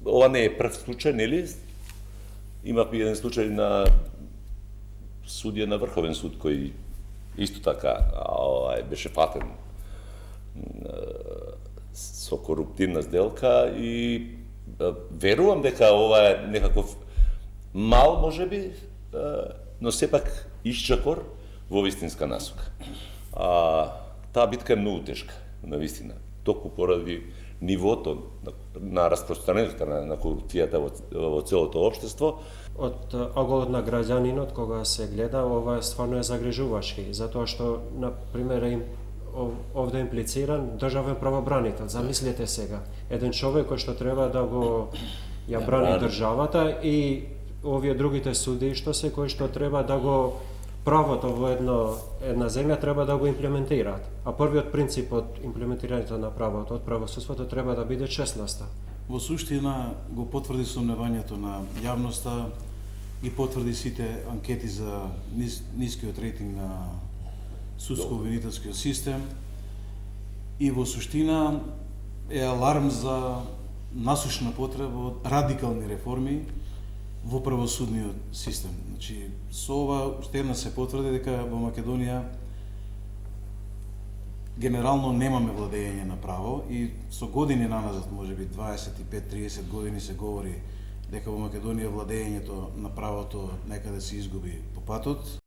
ова не е прв случај, нели? Има еден случај на судија на Врховен суд кој исто така беше фатен со коруптивна сделка и верувам дека ова е некаков мал можеби, но сепак исчакор во вистинска насока. Таа битка е многу тешка, навистина. Токму поради нивото на распространението на корупцијата во целото општество. Од оглед на граѓанинот, кога се гледа, ова стварно е загрижувачки, затоа што, на пример, овде имплициран државен правобранител. Замислете сега, еден човек кој што треба да го ја брани државата и овие другите суди кои што треба да го правото во една земја треба да го имплементираат. А првиот принцип од имплементирањето на правото, од правосудството, треба да биде честноста. Во суштина го потврди сомневањето на јавноста, ги потврди сите анкети за нискиот рейтинг на судско-обвинителскиот систем и во суштина е аларм за насушна потреба од радикални реформи во правосудниот систем. Значи, со ова уште една се потврди дека во Македонија генерално немаме владење на право и со години наназад, можеби 25-30 години се говори дека во Македонија владењето на правото некаде се изгуби по патот.